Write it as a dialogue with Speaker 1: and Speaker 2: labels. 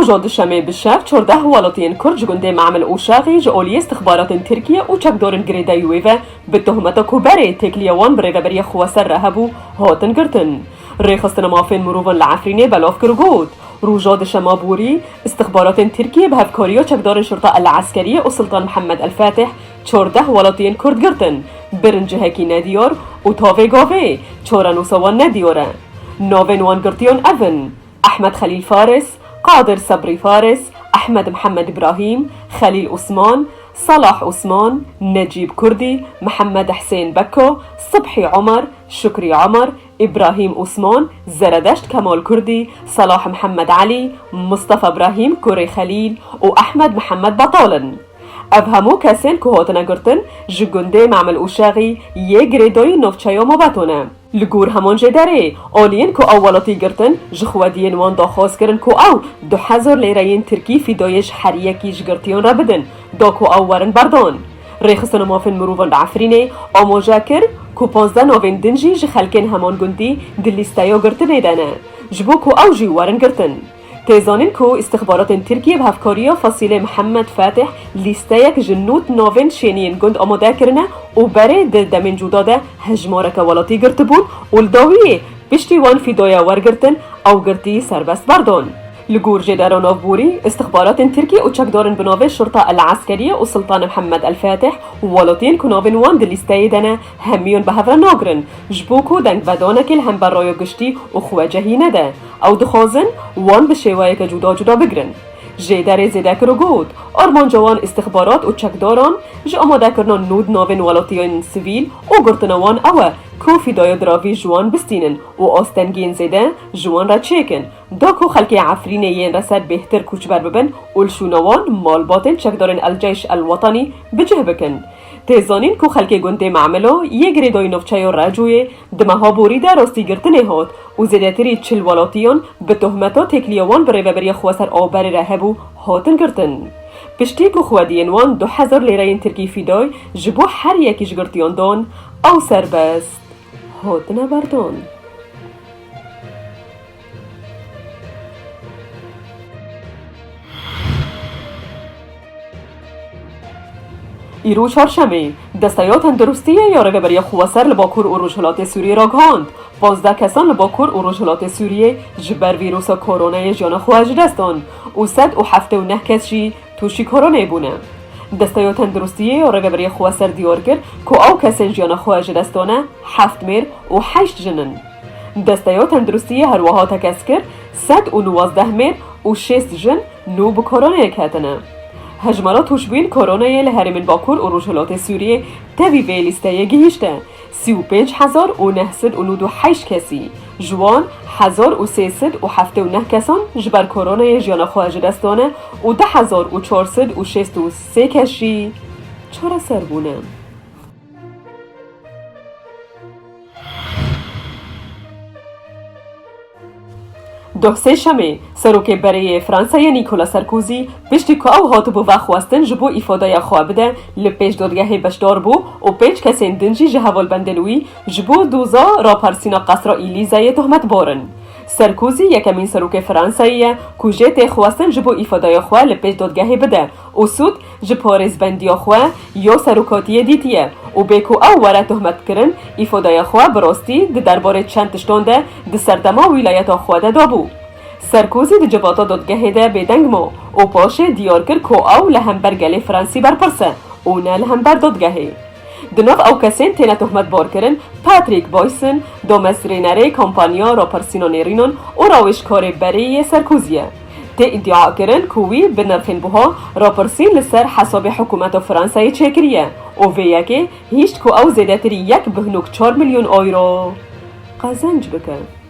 Speaker 1: روجا شمه بشف 14 ولاتین کرد جگنده معمل اوشاقی جاولی استخبارات ترکیه و چکدارن گریده یویوه به تهمت کوبره تکلیه وان بره بری خواسر رهبو هاتن گرتن. ریخستن مافین مروون لعفرینه بلاف کرگود. روجا شما بوری استخبارات ترکیه به هفکاری و چکدارن شرطه العسکریه و سلطان محمد الفاتح 14 ولاتین کرد گرتن. برنجه هکی ندیار و تاوه گاوه چورانوسا وان ندیاره. ناوین وان گرتیون اون احمد خلیل فارس، قادر صبري فارس، أحمد محمد إبراهيم، خليل عثمان، صلاح عثمان، نجيب كردي، محمد حسين بكو، صبحي عمر، شكري عمر، إبراهيم عثمان، زردشت كمال كردي، صلاح محمد علي، مصطفى إبراهيم كوري خليل وأحمد محمد بطالن. افهمو کسین که هاتنه گرتن جگنده معمل اوشاقی یه گریدای نوفچایا مبتونه. لگور همان جداره آلین که اولاتی گرتن جخوادین وان داخواست کرن که او 2000 لیرین ترکی فیدایش هر یکیش گرتیان را بدن دا که او ورن بردان. ریخستان مافن مروون عفرینه آماجه کر که 15 نوین دنجی جخلکن همان گندی دلیستایا گرتن ایدانه. جبو که او جی ورن گرتن. تیزانین که استخبارات ترکیه به هفکاری فصیل محمد فاتح لیسته یک جنوت نوین شینین گند آماده کرنه و برای دمین جوداده هجمارک ولاتی گرت بود و لداویه پشتی وان فیدایا ورگرتن او گرتی سربست بردان. لگور جداران آفبوری استخبارات ترکیه و چکدارن بناوه شرطه العسکریه و سلطان محمد الفاتح ولاتین که ناوین وان دلیسته دنه همیون به هفره ناگرن جبوکو دنگ ودانکل هم برای گشتی و خواجهی نده او دخوازن وان به شیوه که جدا جدا بگرن. جدار زده کرو گود آرمان جوان استخبارات و چکداران جه آماده کرنان نود ناوین ولاتیان سیویل و گرتنوان اوه کو فیدای دراوی جوان بستینن و آستنگین زده جوان را چیکن دا کو خلک عفرینه ین رسد بهتر کوچبر ببن اولشونوان مال باطن چکدارن الجيش الوطنی بجه بکن. تیزانین کو خلک گنده معملو یه گریدای نوفچای راجوی دمها بوریده راستی گرتنه هات و زدهتری 40 ولاتیان به تهمتا تکلیوان بره و بری خواسر آبر رهبو هاتن گرتن. پشتی که خوادین وان 2000 لیرین ترکی فیدای جبو هر یکیش گرتیان دان او سربست هاتنه بردان. ایرو چهارشنبه دستیات تندرستی یاره برای خواسر لباکور و رجحلات سوریه را گاند. 15 کسان لباکور و رجحلات سوریه جبر ویروس کرونا جان خواهج دستان و 179 کسی توشی کرونا بونه. دستیات تندرستی یاره برای خواسر دیار کرد که او کسان جان خواهج دستانه 7 میر و 8 جنن. دستیات تندرستی هر وها تکس کرد 119 میر و 6 جن نو به کرونا کتنه. هجمارات توشبین کرونا لهرم باکور و رجحلات سوریه تاوی وی لیسته گهیشته 35998 کسی جوان 1379 کسان جبر کرونا جیان خواهج دستانه و 10463 کسی چرا سر بونه. دوسه شمه سروک برای فرانسه نیکولا سارکوزی پشتی که او هاتو بو وخواستن جبو ایفاده خواه بده لپیش دادگاه بشدار بو و پیچ کسین دنجی جهوال بندلوی جبو دوزا را پرسینا قصر ایلیزای تهمت بارن. سارکوزی یکمین سروک فرانسهیه که جه خواستن جبو ایفاده خواه لپیش دادگاه بده و سود جپارز بندی خواه یا سروکاتی دیتیه و بیکو او وره تهمت کرن ایفاده خواه براستی ده درباره چند تشتانده ده سردما ولایت خواه ده دابو. سارکوزی ده جواتا دادگاه ده بدنگ ما و پاشه دیار کرد که او لهمبر گله فرانسی برپرسه و نه لهمبر دادگاهی. دناف او کسین تینه تهمت بار کرن پاتریک بایسن دومسرینره کامپانیا را پرسینانیرینون و راوشکار برای سارکوزیه. ته ادعا کرن کوی به نرخین بوها را پرسین لسر حساب حکومت فرانسه چکریه و ویه که هیچ که او زیده تری 1.4 میلیون آیرو قزنج بکن.